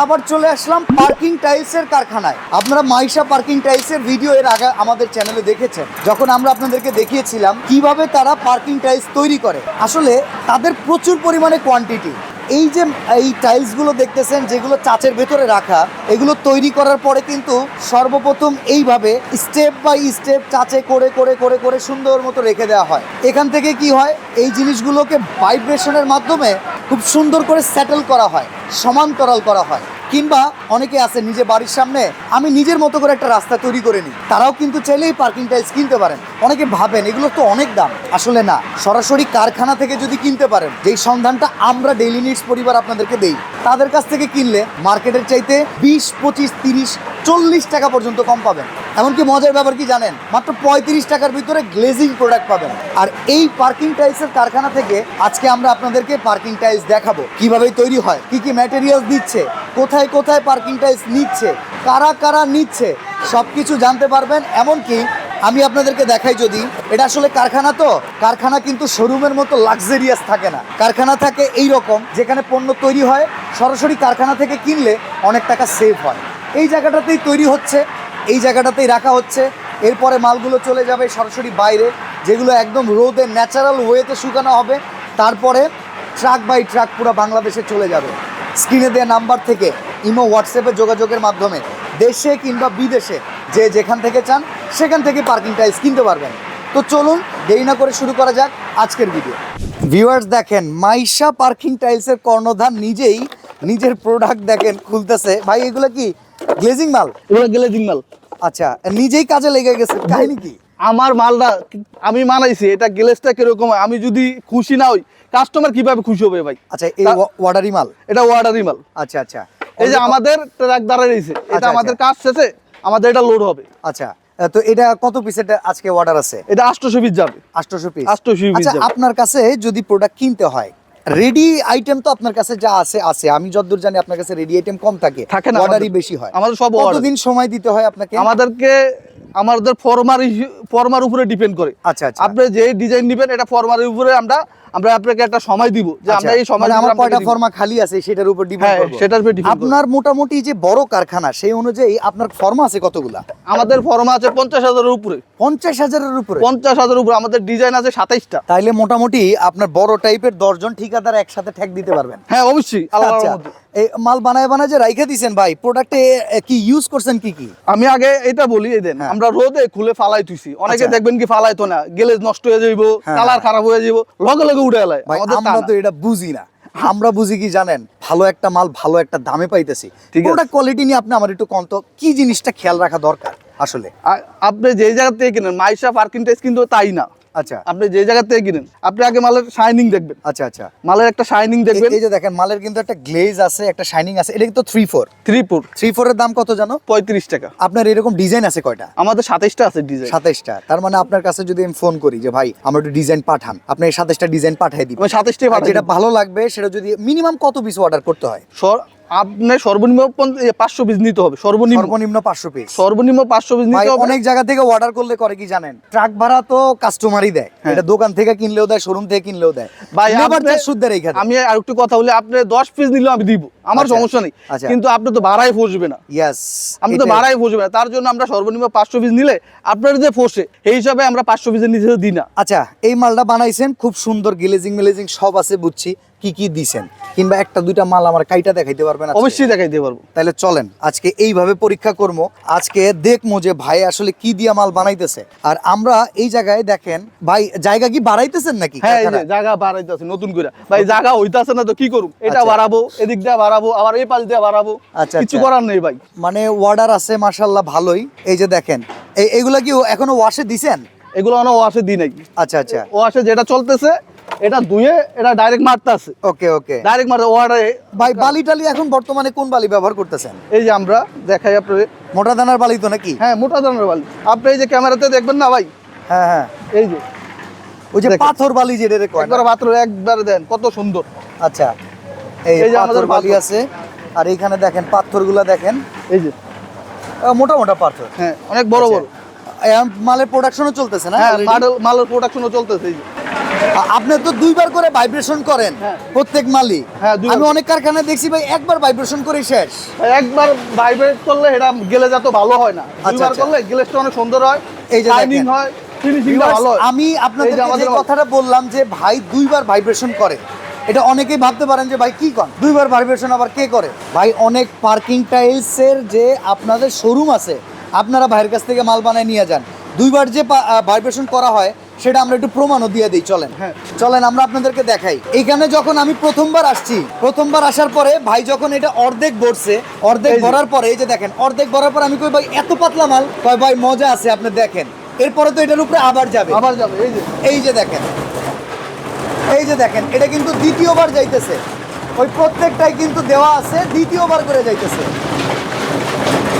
আবার চলে আসলাম পার্কিং টাইলসের কারখানায়। আপনারা মাইশা পার্কিং টাইলসের ভিডিও এর আগে আমাদের চ্যানেলে দেখেছেন, যখন আমরা আপনাদেরকে দেখিয়েছিলাম কিভাবে তারা পার্কিং টাইলস তৈরি করে। আসলে তাদের প্রচুর পরিমাণে কোয়ান্টিটি। এই যে এই টাইলসগুলো দেখতেছেন, যেগুলো চাচের ভেতরে রাখা, এগুলো তৈরি করার পরে কিন্তু সর্বপ্রথম এইভাবে স্টেপ বাই স্টেপ চাচে করে করে করে করে সুন্দর মতো রেখে দেওয়া হয়। এখান থেকে কি হয়, এই জিনিসগুলোকে ভাইব্রেশনের মাধ্যমে খুব সুন্দর করে সেটেল করা হয়, সমান্তরাল করা হয়। কিংবা অনেকে আছে নিজে বাড়ির সামনে আমি নিজের মতো করে একটা রাস্তা তৈরি করে নিই, তারাও কিন্তু চাইলেই পার্কিং টাইলস কিনতে পারেন। অনেকে ভাবেন এগুলো তো অনেক দাম, আসলে না। সরাসরি কারখানা থেকে যদি কিনতে পারেন, যেই সন্ধানটা আমরা ডেইলি নিডস পরিবার আপনাদেরকে দেই, তাদের কাছ থেকে কিনলে মার্কেটের চাইতে 20, 25, 30, 40 টাকা পর্যন্ত কম পাবেন। এমনকি মজার ব্যাপার কি জানেন, মাত্র 35 টাকার ভিতরে গ্লেজিং প্রোডাক্ট পাবেন। আর এই পার্কিং টাইলসের কারখানা থেকে আজকে আমরা আপনাদেরকে পার্কিং টাইলস দেখাবো, কিভাবে তৈরি হয়, কি কি ম্যাটেরিয়াল দিচ্ছে, কোথায় কোথায় পার্কিং টাইলস নিচ্ছে, কারা কারা নিচ্ছে, সব কিছু জানতে পারবেন। এমনকি আমি আপনাদেরকে দেখাই, যদি এটা আসলে কারখানা, তো কারখানা কিন্তু শোরুমের মতো লাক্সারিয়াস থাকে না। কারখানা থাকে এই রকম, যেখানে পণ্য তৈরি হয় সরাসরি কারখানা থেকে কিনলে অনেক টাকা সেভ হয়। এই জায়গাটাতেই তৈরি হচ্ছে, এই জায়গাটাতেই রাখা হচ্ছে। এরপরে মালগুলো চলে যাবে সরাসরি বাইরে, যেগুলো একদম রোদে ন্যাচারাল ওয়েতে শুকানো হবে। তারপরে ট্রাক বাই ট্রাক পুরো বাংলাদেশে চলে যাবে। স্ক্রিনে দেওয়া নাম্বার থেকে ইমো, হোয়াটসঅ্যাপে যোগাযোগের মাধ্যমে দেশে কিংবা বিদেশে যে যেখান থেকে চান সেখান থেকে পার্কিং টাইলস কিনতে পারবেন। তো চলুন দেরি না করে শুরু করা যাক আজকের ভিডিও। ভিউয়ার্স দেখেন, মাইশা পার্কিং টাইলসের কর্ণধার নিজেই নিজের প্রোডাক্ট দেখেন খুলতেছে। ভাই এগুলো কি গ্লেজিং মাল? এগুলো গ্লেজিং মাল। আচ্ছা, নিজেই কাজে লেগে গেছে, কাহিনী কি? আমার মালটা আমি মানাইছি, এটা গ্লেজটা কিরকম, আমি যদি খুশি না হই কাস্টমার কিভাবে খুশি হবে ভাই? আচ্ছা, এই ওয়াটারি মাল? এটা ওয়াটারি মাল। আচ্ছা আচ্ছা, এই যে আমাদের ট্রাক দাঁড়ায় রয়েছে, এটা আমাদের কাজ শেষে আমাদের এটা লোড হবে। আচ্ছা, তো এটা কত পিসের আজকে অর্ডার আছে? এটা 800 পিস যাবে। 800 পিস? 800 পিস। আচ্ছা, আপনার কাছে যদি প্রোডাক্ট কিনতে হয়, রেডি আইটেম তো আপনার কাছে যা আছে আছে, আমি যতদূর জানি আপনার কাছে রেডি আইটেম কম থাকে না, অর্ডারই বেশি হয়। আমাদের সব কতদিন সময় দিতে হয় আপনাকে? আমাদের ফরমার উপরে ডিপেন্ড করে। আচ্ছা আচ্ছা, আপনি যে ডিজাইন নেবেন এটা ফরমারের উপরে আমরা আপনাকে একটা সময় দিব, যে আমরা এই সময় আমার কয়টা ফর্মা খালি আছে সেটার উপর ডিপেন্ড করব। সেটার উপর ডিপেন্ড। আপনার মোটামুটি যে বড় কারখানা, সেই অনুযায়ী আপনার ফর্মা আছে কতগুলা? আমাদের ফর্মা আছে 50,000 এর উপরে। 50,000 এর উপরে? 50,000 এর উপরে। আমাদের ডিজাইন আছে 27টা। তাইলে মোটামুটি আপনার বড় টাইপের 10 জন ঠিকাদার একসাথে ঠেক দিতে পারবেন। হ্যাঁ অবশ্যই। আচ্ছা, এই মাল বানায় বানায় যে রাইখা দিয়েছেন ভাই, প্রোডাক্টে কি ইউজ করছেন কি কি? আমি আগে এটা বলি, এই দেন আমরা রোদে খুলে ফালাই তুইছি। অনেকে দেখবেন কি ফালাইতো না, গ্লেজ নষ্ট হয়ে যাইব, কালার খারাপ হয়ে যাইব, লগে লগে উঠে এলাই। আমরা তো এটা বুঝি না। আমরা বুঝি কি জানেন, ভালো একটা মাল ভালো একটা দামে পাইতেছি। প্রোডাক্ট কোয়ালিটি নিয়ে আপনি আমার একটু কন্ত, কি জিনিসটা খেয়াল রাখা দরকার আসলে? আপনি যে জায়গা থেকে কিনেন, মাইশা পার্কিং টাইলস কিন্তু তাই না। আচ্ছা, আপনি যে জায়গা থেকে কিনেন, আপনি আগে মালের শাইনিং দেখবেন। আচ্ছা আচ্ছা, মালের একটা শাইনিং দেখবেন। এই যে দেখেন, মালের কিন্তু একটা গ্লেজ আছে, একটা শাইনিং আছে। এটা কিন্তু 3-4 এর দাম কত জানো? 35 টাকা। আপনার এরকম ডিজাইন আছে কয়টা? আমাদের 27টা আছে ডিজাইন। 27টা? তার মানে আপনার কাছে যদি আমি ফোন করি যে ভাই আমার একটু ডিজাইন পাঠান, আপনি 27টা ডিজাইন পাঠিয়ে দিবেন? আমি 27টাই পাঠাই। যেটা ভালো লাগবে সেটা যদি মিনিমাম কত পিস অর্ডার করতে হয়? আপনি সর্বনিম্ন 500 পিস নিতে হবে। সর্বনিম্ন 500 পিস? সর্বনিম্ন 500 পিস নিতে হবে। অনেক জায়গা থেকে অর্ডার করলে করে কি জানেন, ট্রাক ভাড়া তো কাস্টমারই দেয়। এটা দোকান থেকে কিনলেও দেয়, শোরুম থেকে কিনলেও দেয়। ভাই লেবার চার্জ সুদ দেয় এখানে। আমি আরেকটু কথা বলি, আপনি 10 পিস নিলেও আমি দিব, আমার সমস্যা নেই। কিন্তু আপনি তো ভাড়ায় ফসবে না। ইয়েস, আপনি তো ভাড়ায় ফসবে না। তার জন্য আমরা সর্বনিম্ন 500 পিস নিলে আপনার যে ফসে এই হিসাবে আমরা 500 পিসের নিচে দিই না। আচ্ছা, এই মালটা বানাইছেন খুব সুন্দর, গ্লেজিং মেলেজিং সব আছে বুঝছি। কি কি দিছেন, কিংবা একটা দুইটা মাল আমার কাইটা দেখাইতে পারবেন? অবশ্যই দেখাইতে পারবো। তাহলে চলেন আজকে এইভাবে পরীক্ষা করবো। আজকে দেখবো যে ভাই আসলে কি দিয়া মাল বানাইতেছে। আর আমরা এই জায়গায় দেখেন ভাই, জায়গা কি বাড়াইতেছেন নাকি? হ্যাঁ, এই যে জায়গা বাড়াইতেছে নতুন করে। ভাই জায়গা হইতাছে না তো কি করব? এটা বাড়াবো, এদিক দিয়ে বাড়াবো, আবার এই পাশ দিয়ে বাড়াবো। আচ্ছা, কিছু করার নেই ভাই। মানে অর্ডার আছে মাশাআল্লাহ ভালোই। এই যে দেখেন, এইগুলা কি এখনো ওয়াশে দিছেন? এগুলো অন ওয়াশে দিই নাই। আচ্ছা আচ্ছা, ওয়াশে যেটা চলতেছে এটা ধুয়ে এটা ডাইরেক্ট মারতে আছে। ওকে ওকে, ডাইরেক্ট মারতে। অর্ডারে ভাই বালি টালি এখন বর্তমানে কোন বালি ব্যবহার করতেছেন? এই যে আমরা দেখাই আপনাদের, মোটা দানার বালি তো নাকি? হ্যাঁ, মোটা দানার বালি। আপনি এই যে ক্যামেরাতে দেখবেন না ভাই, হ্যাঁ হ্যাঁ, এই যে ওই যে পাথর বালি যেটা রে কয়, একবার পাথর একবার দেন কত সুন্দর। আচ্ছা, এই যে আমাদের বালি আছে। আর এইখানে দেখেন পাথরগুলো দেখেন, এই যে মোটা মোটা পাথর। হ্যাঁ, অনেক বড় বড়। মালের প্রোডাকশনও চলতেছে না? হ্যাঁ, মালের প্রোডাকশনও চলতেছে। এই যে আপনি তো দুইবার করে ভাইব্রেশন করেন হ্যাঁ। প্রত্যেক মালই। হ্যাঁ, দুইবার। আমি অনেক কারখানায় দেখছি ভাই একবার ভাইব্রেশন করে শেষ। ভাই একবার ভাইব্রেট করলে এটা গেলে যত ভালো হয় না, দুইবার আচ্ছা। করলে গ্লেজটা অনেক সুন্দর হয়, এই যে শাইনিং দেখেন। হয়, ফিনিশিংটা ভালো হয়। আমি আপনাদের এই যে আমাদের যে কথাটা বললাম যে ভাই দুইবার ভাইব্রেশন করে, এটা অনেকেই ভাবতে পারেন যে ভাই কি কন দুইবার ভাইব্রেশন আবার কে করে। ভাই অনেক পার্কিং টাইলসের যে আপনাদের শোরুম আছে, আপনারা ভাইয়ের কাছ থেকে মাল বানায় নিয়ে যান, দুইবার যে ভাইব্রেশন করা হয় সেটা আমরা একটু প্রমাণও দিয়ে দিই। চলেন হ্যাঁ। চলেন আমরা আপনাদেরকে দেখাই। এখানে যখন আমি প্রথমবার আসছি, প্রথমবার আসার পরে ভাই যখন এটা অর্ধেক ভরছে, অর্ধেক এই যে। ভরার পরে এই যে দেখেন অর্ধেক ভরার পর আমি কই ভাই এত পাতলা মাল, কয় ভাই মজা আছে আপনি দেখেন, এরপরে তো এটার উপরে আবার যাবে। আবার যাবে, এই যে এই যে দেখেন, এই যে দেখেন, এটা কিন্তু দ্বিতীয়বার যাইতেছে, ওই প্রত্যেকটাই কিন্তু দেওয়া আছে দ্বিতীয়বার করে যাইতেছে।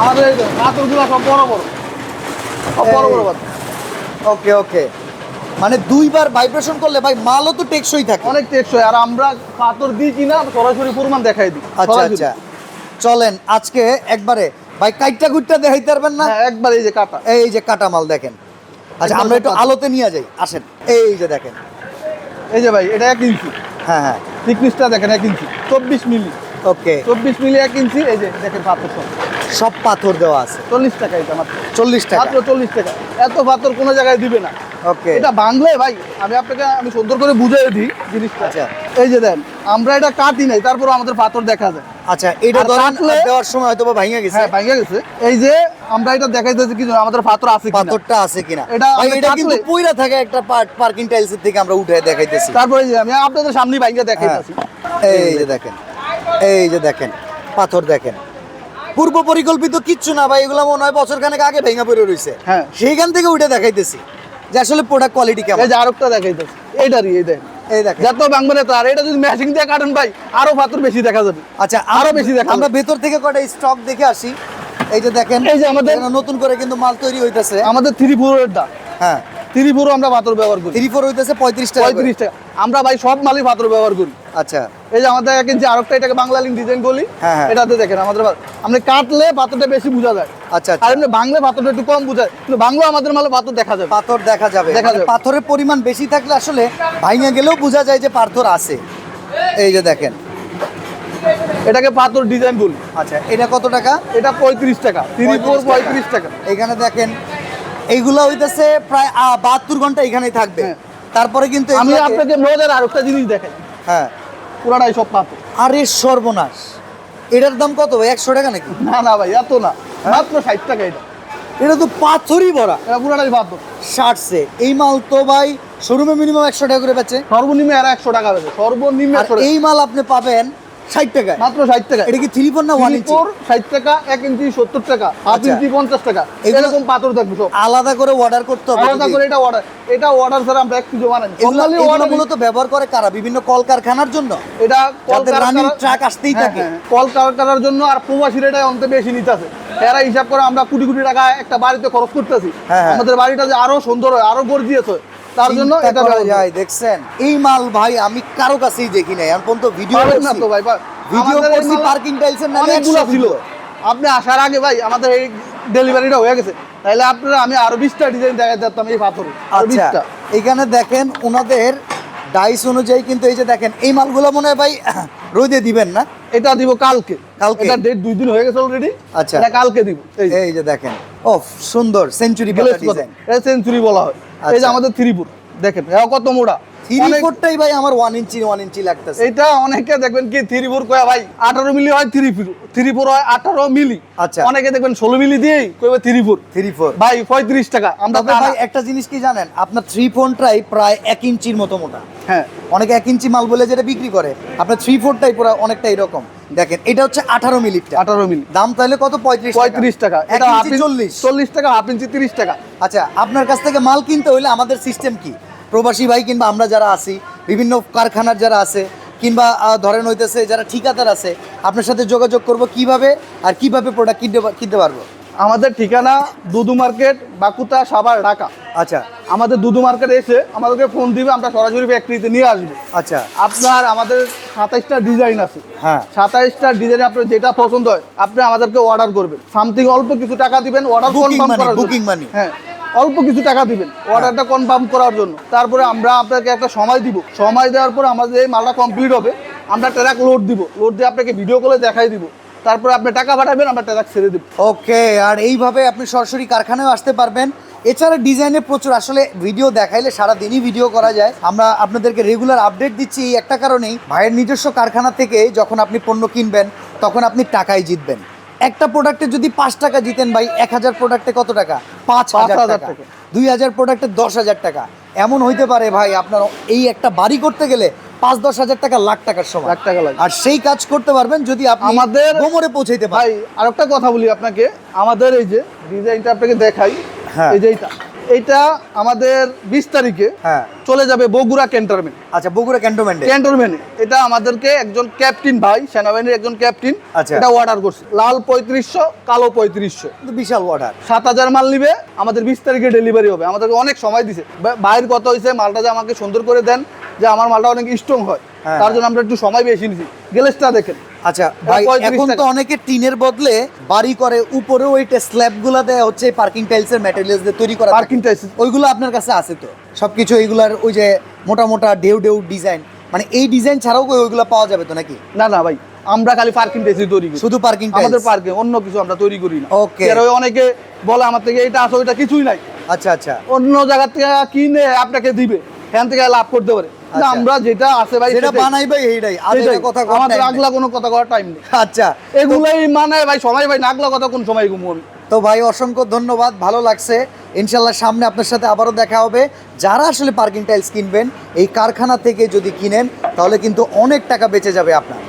আমাদের এই যে পাথরগুলো সব বড় বড়, সব বড় বড় পাথর। ওকে ওকে, মানে দুইবার ভাইব্রেশন করলে ভাই মালও তো টেকসই থাকে। অনেক টেকসই, আর আমরা পাথর দিই কিনা সরাসরি প্রমাণ দেখাই দিই। আচ্ছা সরাসরি। আচ্ছা, চলেন আজকে একবারে ভাই কাইটটা গুটটা দেখাইতে পারবেন না? হ্যাঁ, একবার এই যে কাটা। এই যে কাটা মাল দেখেন। আচ্ছা একদম আমরা একটু কাটা। আলোতে নিয়ে যাই, আসেন। এই যে দেখেন, এই যে ভাই এটা 1 ইঞ্চি, হ্যাঁ হ্যাঁ, থিকনেসটা দেখেন 1 ইঞ্চি, 24 মিলি, ওকে। 24 মিলি 1 ইঞ্চি। এই যে দেখেন পাথর সব সব পাথর দেওয়া আছে 40 টাকা, এটা মাত্র 40 টাকা। মাত্র 40 টাকা। এত পাথর কোনো জায়গায় দিবে না। ওকে, এটা বাংলায় ভাই, আমি সুন্দর করে বুঝিয়ে দিই জিনিসটা। আচ্ছা। এই যে দেন, আমরা এটা কাটি নাই, তারপর আমাদের পাথর দেখা যায়। আচ্ছা এটা আর ধরেন কাটলে- দেওয়ার সময় হয়তো বা ভাঙা গেছে, হ্যাঁ, ভাঙা গেছে। এই যে আমরা এটা দেখাইতেছি কি জানো, আমাদের পাথর আছে কিনা। পাথরটা আছে কিনা। এটা ভাই আমরা এটা কিন্তু কাটলে- পইরা থাকে একটা পার্কিং টাইলসের থেকে আমরা উঠে দেখাইতেছি। তারপরে যে আমি আপনাদের সামনে ভাঙা দেখাইতেছি। এই যে দেখেন, এই যে দেখেন পাথর দেখেন, পূর্ব পরিকল্পিত কিচ্ছু না ভাই, এগুলো মনে হয় বছরখানেক আগে ভেঙে পড়ে রইছে। হ্যাঁ। সেইখান থেকে উঠে দেখাইতেছি যে আসলে প্রোডাক্ট কোয়ালিটি কেমন। এই যে আরেকটা দেখাইতেছি, এইটারই এই দেখেন। এই দেখেন, যত বাংবারে তার এটা যদি ম্যাচিং দিয়ে কাটেন ভাই, আরো পাথর বেশি দেখা যাবে। আচ্ছা আরো বেশি দেখা আমরা যাবে। ভেতর থেকে কটা স্টক দেখে আসি। এই যে দেখেন, এই যে আমাদের- এখানে নতুন করে কিন্তু মাল তৈরি হইতেছে। আমাদের 3-4 এর দাম, হ্যাঁ 3-4 আমরা পাথর ব্যবহার করি, 3-4 হইতেছে 35 টাকা করে। 35 টাকা। আমরা ভাই সব মালই পাথর ব্যবহার করি। আচ্ছা এই যে আমাদের 1 ইঞ্চি আরেকটা, এটাকে বাংলা লিঙ্ক ডিজাইন বলি। হ্যাঁ, হ্যাঁ। এটাতে দেখেন আমাদের আপনি কাটলে পাথরটা বেশি বোঝা যায়, আচ্ছা আর আচ্ছা, এমনি বাংলা পাথরটা একটু কম বোঝায়, কিন্তু বাংলা আমাদের মালে পাথর দেখা যাবে। পাথর দেখা যাবে, দেখা মানে যাবে। পাথরের পরিমাণ বেশি থাকলে আসলে ভাঙা গেলেও বোঝা যায় যে পাথর আছে। এই যে দেখেন, এটাকে পাথর ডিজাইন বলি। আচ্ছা এটা কত টাকা? এটা 35 টাকা, 3-4 35 টাকা। এখানে দেখেন এইগুলা হইতেছে প্রায় 72 ঘন্টা এখানেই থাকবে। হ্যাঁ। তারপরে কিন্তু আমি এগুলাকে- আপনাকে মজার আরেকটা জিনিস দেখাই, হ্যাঁ, পুরাটাই সব পাথর। আরে সর্বনাশ, এটার দাম কত ভাই? 100 টাকা নাকি? না না ভাই, এত না, মাত্র 60 টাকা। এটা এটা তো পাথরই ভরা এটা পুরাটাই পাথর। শার্টসে। এই মাল তো ভাই শোরুমে মিনিমাম 100 টাকা করে বেচে, সর্বনিম্ন এরা 100 টাকা বেচে, সর্বনিম্ন আর 100 টাকা। এই মাল আপনি পাবেন 60 টাকায়। মাত্র 60 টাকা। এটা কি 3/4 না 1 ইঞ্চি? 60 টাকা, 1 ইঞ্চি 70 টাকা, হাফ আচ্ছা। ইঞ্চি 50 টাকা। এগুলো- এরকম পাথর থাকবে সব। আলাদা করে অর্ডার করতে হবে আলাদা যদি। করে এটা অর্ডার, এটা অর্ডার ছাড়া আমরা এক কিছু বানাই না। এগুলো Normally এগুলো order- মূলত ব্যবহার করে কারা? বিভিন্ন কলকারখানার জন্য, এটা যাদের রানিং কলকারখানা- ট্রাক আসতেই হ্যাঁ, থাকে। হ্যাঁ, কলকারখানার জন্য, আর প্রবাসীরা এটা অন্তে বেশি নিতেছে। এরা হিসাব করে আমরা কোটি কোটি টাকা একটা বাড়িতে খরচ করতেছি, হ্যাঁ, হ্যাঁ। আমাদের বাড়িটা যে আরো সুন্দর হয়, আরো গর্জিয়াস হয়, তার জন্য চিন্তা এটা করা ব্যবহার করি। যায়। দেখছেন এই মাল ভাই আমি কারো কাছেই দেখি নাই এখন পর্যন্ত। ভিডিও পাবেন না তো ভাই, ভিডিও আমাদের এই করছি মাল পার্কিং টাইলসের নামে অনেকগুলো 100 ছিল। ভিডিও। আপনি আসার আগে ভাই আমাদের এই ডেলিভারিটা হয়ে গেছে, তাহলে আপনারা আমি আরো 20টা ডিজাইন দেখাই দিতাম এই পাথরে, আরো আচ্ছা 20টা। এখানে দেখেন ওনাদের ডাইস অনুযায়ী কিন্তু এই যে দেখেন এই মালগুলো মনে হয় ভাই রোদে দিবেন না? এটা দিব কালকে। কালকে? এটা ডেট 2 দিন হয়ে গেছে অলরেডি। আচ্ছা। এটা কালকে দিব। এই যে এই যে দেখেন, ও সুন্দর সেঞ্চুরি glaze করা। ডিজাইন। এটা সেঞ্চুরি বলা হয়। এই যে আচ্ছা। আমাদের 3-4 দেখেন, এটা কত মোটা। অনেক- 3/4টাই ভাই আমার 1 ইঞ্চি লাগতেছে। এইটা অনেকে দেখবেন কি 3-4 কয় ভাই 18 মিলি হয়, 3-4 হয় 18 মিলি। আচ্ছা। অনেকে দেখবেন 16 মিলি দিয়েই কইবে 3-4। 3/4 ভাই 35 টাকা আমরা তবে ভাই একটা জিনিস কি জানেন, আপনার 3/4টাই প্রায় 1 ইঞ্চির মতো মোটা। হ্যাঁ, অনেকে 1 ইঞ্চি মাল বলে যেটা বিক্রি করে, আপনার 3/4টাই পুরো অনেকটা এরকম। দেখেন এটা হচ্ছে 18 মিলিটা, 18 মিলি দাম তাহলে কত? 35 টাকা। 1 এটা হাফ ইঞ্চি ইঞ্চি 40। 40 টাকা, হাফ ইঞ্চি 30 টাকা। আচ্ছা আপনার কাছ থেকে মাল কিনতে হলে আমাদের সিস্টেম কি? প্রবাসী ভাই কিংবা আমরা যারা আছি, বিভিন্ন কারখানার যারা আছে, কিংবা ধরেন হইতেছে যারা ঠিকাদার আছে, আপনার সাথে যোগাযোগ করব কিভাবে আর কিভাবে প্রোডাক্ট কিনতে পারবো? আমাদের ঠিকানা দুদু মার্কেট, বাকুতা, সাভার, ঢাকা। আচ্ছা আমাদের দুদু মার্কেট এসে আমাদেরকে ফোন দিবে, আমরা সরাসরি ফ্যাক্টরিতে নিয়ে আসবো। আচ্ছা আপনার আমাদের 27টা ডিজাইন আছে। হ্যাঁ 27টা ডিজাইনে আপনার যেটা পছন্দ হয় আপনি আমাদেরকে অর্ডার করবেন, সামথিং অল্প কিছু টাকা দিবেন অর্ডার Booking কনফার্ম money, করার জন্য। booking money। হ্যাঁ, অল্প কিছু টাকা দিবেন অর্ডারটা কনফার্ম করার জন্য। তারপরে আমরা আপনাকে একটা সময় দিব, সময় দেওয়ার পর আমাদের এই মালটা কমপ্লিট হবে, আমরা ট্রাক লোড দিব, লোড দিয়ে আপনাকে ভিডিও কলে দেখাই দিব, তারপরে আপনি টাকা পাঠাবেন, আমরা ট্রাক ছেড়ে দিব। ওকে, আর এইভাবে আপনি সরাসরি কারখানায় আসতে পারবেন। এছাড়া ডিজাইনে প্রচুর, আসলে ভিডিও দেখাইলে সারাদিনই ভিডিও করা যায়। আমরা আপনাদেরকে রেগুলার আপডেট দিচ্ছি এই একটা কারণেই, ভাইয়ের নিজস্ব কারখানা থেকে যখন আপনি পণ্য কিনবেন তখন আপনি টাকায় জিতবেন। একটা প্রোডাক্টে যদি 5 টাকা জিতেন ভাই, 1000 প্রোডাক্টে কত টাকা? 5000 টাকা। 2000 প্রোডাক্টে 10,000 টাকা। এমন হইতে পারে ভাই আপনার এই একটা বাড়ি করতে গেলে 5-10 হাজার টাকা, লাখ টাকার সমান। লাখ টাকা লাগে। আর সেই কাজ করতে পারবেন যদি আপনি আমাদের কোমরে পৌঁছাইতে পারেন। ভাই আরেকটা কথা বলি আপনাকে, আমাদের এই যে ডিজাইনটা আপনাকে দেখাই, হ্যাঁ। এই যে এইটা আমাদের 20 তারিখে হ্যাঁ, চলে যাবে বগুড়া ক্যান্টনমেন্ট। আচ্ছা, বগুড়া ক্যান্টনমেন্টে। ক্যান্টনমেন্টে এটা আমাদেরকে একজন ক্যাপ্টেন ভাই, সেনাবাহিনীর একজন ক্যাপ্টেন, আচ্ছা। এটা অর্ডার করছে। লাল 3500, কালো 3500, কিন্তু বিশাল অর্ডার। 7000 মাল নিবে, আমাদের 20 তারিখে ডেলিভারি হবে। আমাদেরকে অনেক সময় দিছে, ভাইয়ের কথা হয়েছে মালটা যে আমাকে সুন্দর করে দেন, যে আমার মালটা অনেক স্ট্রং হয়, হ্যাঁ, তার জন্য আমরা একটু সময় বেশি নিছি। গ্লেসটা দেখেন। আচ্ছা ভাই, 35 এখন তো টাকা। অনেকে টিনের বদলে বাড়ি করে, উপরে ওইটা স্ল্যাব গুলা দেয় হচ্ছে পার্কিং টাইলস এর ম্যাটেরিয়ালস দিয়ে তৈরি করা। পার্কিং টাইলস ওইগুলো আপনার কাছে আছে তো সবকিছু? এইগুলার ওই যে মোটা মোটা ঢেউ ঢেউ ডিজাইন, মানে এই ডিজাইন ছাড়াও ওইগুলো পাওয়া যাবে তো নাকি? না না ভাই, আমরা খালি পার্কিং টাইলস তৈরি করি, শুধু পার্কিং আমাদের টাইলস? পার্কিং, অন্য কিছু আমরা তৈরি করি না। Okay. আর ওই অনেকে বলে আমার থেকে এটা আছে, ওইটা কিছুই নাই, আচ্ছা আচ্ছা। অন্য জায়গা থেকে কিনে আপনাকে দিবে, এখান থেকে লাভ করতে পারে। না, আচ্ছা। আমরা যেটা আছে ভাই যেটা সেটাই। বানাই ভাই এইটাই, সেটাই। কথা আমাদের আগলা কোনো কথা করার টাইম নেই। আচ্ছা, এগুলাই মানে ভাই সময়, ভাই নাগলা কথা কোন সময় ঘুমো আমি। তো ভাই অসংখ্য ধন্যবাদ, ভালো লাগছে। ইনশাল্লাহ সামনে আপনার সাথে আবারও দেখা হবে। যারা আসলে পার্কিং টাইলস কিনবেন এই কারখানা থেকে যদি কিনেন তাহলে কিন্তু অনেক টাকা বেঁচে যাবে আপনার।